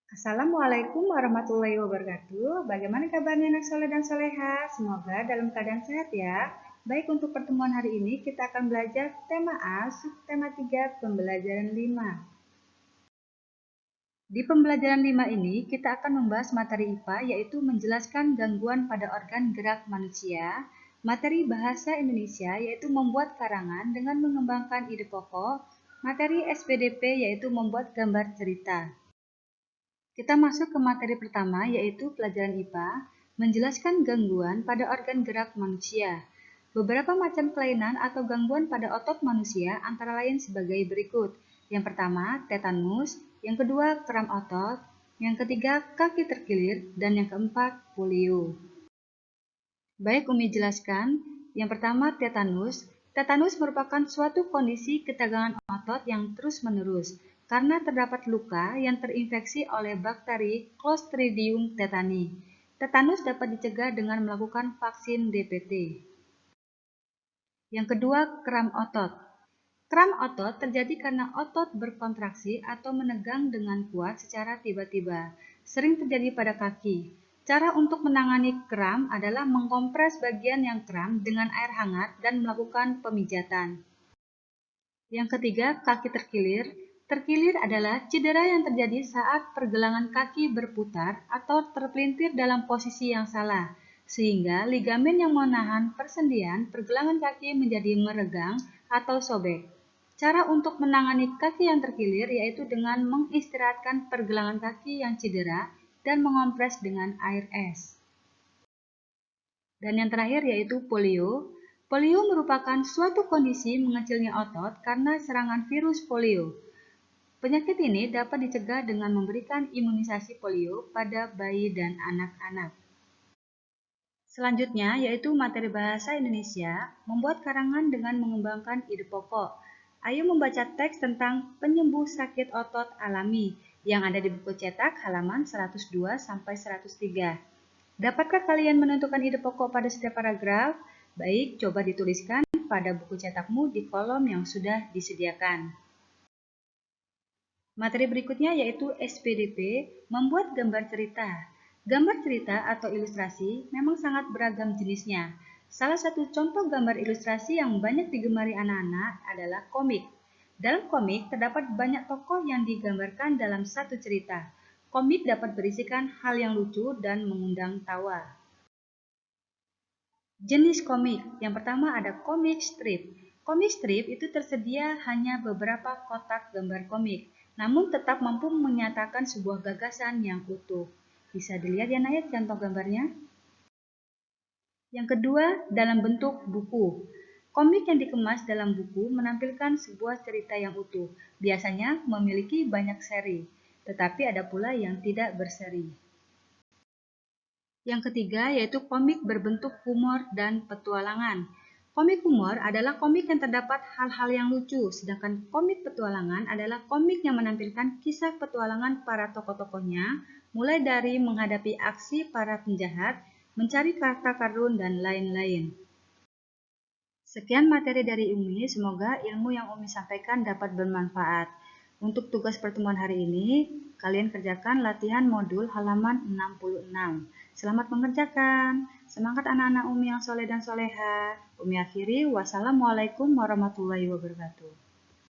Assalamualaikum warahmatullahi wabarakatuh. Bagaimana kabarnya anak soleh dan soleha? Semoga dalam keadaan sehat ya. Baik, untuk pertemuan hari ini kita akan belajar tema A, subtema 3, pembelajaran 5. Di pembelajaran 5 ini kita akan membahas materi IPA, yaitu menjelaskan gangguan pada organ gerak manusia, materi bahasa Indonesia yaitu membuat karangan dengan mengembangkan ide pokok, materi SPDP yaitu membuat gambar cerita. Kita masuk ke materi pertama, yaitu pelajaran IPA, menjelaskan gangguan pada organ gerak manusia. Beberapa macam kelainan atau gangguan pada otot manusia antara lain sebagai berikut. Yang pertama, tetanus, yang kedua, kram otot, yang ketiga, kaki terkilir, dan yang keempat, polio. Baik, Umi jelaskan. Yang pertama, tetanus. Tetanus merupakan suatu kondisi ketegangan otot yang terus-menerus karena terdapat luka yang terinfeksi oleh bakteri Clostridium tetani. Tetanus dapat dicegah dengan melakukan vaksin DPT. Yang kedua, kram otot. Kram otot terjadi karena otot berkontraksi atau menegang dengan kuat secara tiba-tiba. Sering terjadi pada kaki. Cara untuk menangani kram adalah mengkompres bagian yang kram dengan air hangat dan melakukan pemijatan. Yang ketiga, kaki terkilir. Terkilir adalah cedera yang terjadi saat pergelangan kaki berputar atau terpelintir dalam posisi yang salah, sehingga ligamen yang menahan persendian pergelangan kaki menjadi meregang atau sobek. Cara untuk menangani kaki yang terkilir yaitu dengan mengistirahatkan pergelangan kaki yang cedera dan mengompres dengan air es. Dan yang terakhir yaitu polio. Polio merupakan suatu kondisi mengecilnya otot karena serangan virus polio. Penyakit ini dapat dicegah dengan memberikan imunisasi polio pada bayi dan anak-anak. Selanjutnya yaitu materi bahasa Indonesia, membuat karangan dengan mengembangkan ide pokok. Ayo membaca teks tentang penyembuh sakit otot alami yang ada di buku cetak halaman 102-103. Dapatkah kalian menentukan ide pokok pada setiap paragraf? Baik, coba dituliskan pada buku cetakmu di kolom yang sudah disediakan. Materi berikutnya yaitu SPDP, membuat gambar cerita. Gambar cerita atau ilustrasi memang sangat beragam jenisnya. Salah satu contoh gambar ilustrasi yang banyak digemari anak-anak adalah komik. Dalam komik terdapat banyak tokoh yang digambarkan dalam satu cerita. Komik dapat berisikan hal yang lucu dan mengundang tawa. Jenis komik, yang pertama ada komik strip. Komik strip itu tersedia hanya beberapa kotak gambar komik, namun tetap mampu menyatakan sebuah gagasan yang utuh. Bisa dilihat ya Naya contoh gambarnya. Yang kedua, dalam bentuk buku. Komik yang dikemas dalam buku menampilkan sebuah cerita yang utuh, biasanya memiliki banyak seri, tetapi ada pula yang tidak berseri. Yang ketiga yaitu komik berbentuk humor dan petualangan. Komik humor adalah komik yang terdapat hal-hal yang lucu, sedangkan komik petualangan adalah komik yang menampilkan kisah petualangan para tokoh-tokohnya, mulai dari menghadapi aksi para penjahat, mencari harta karun, dan lain-lain. Sekian materi dari Umi, semoga ilmu yang Umi sampaikan dapat bermanfaat. Untuk tugas pertemuan hari ini, kalian kerjakan latihan modul halaman 66. Selamat mengerjakan. Semangat anak-anak Umi yang soleh dan soleha. Umi akhiri, wassalamualaikum warahmatullahi wabarakatuh.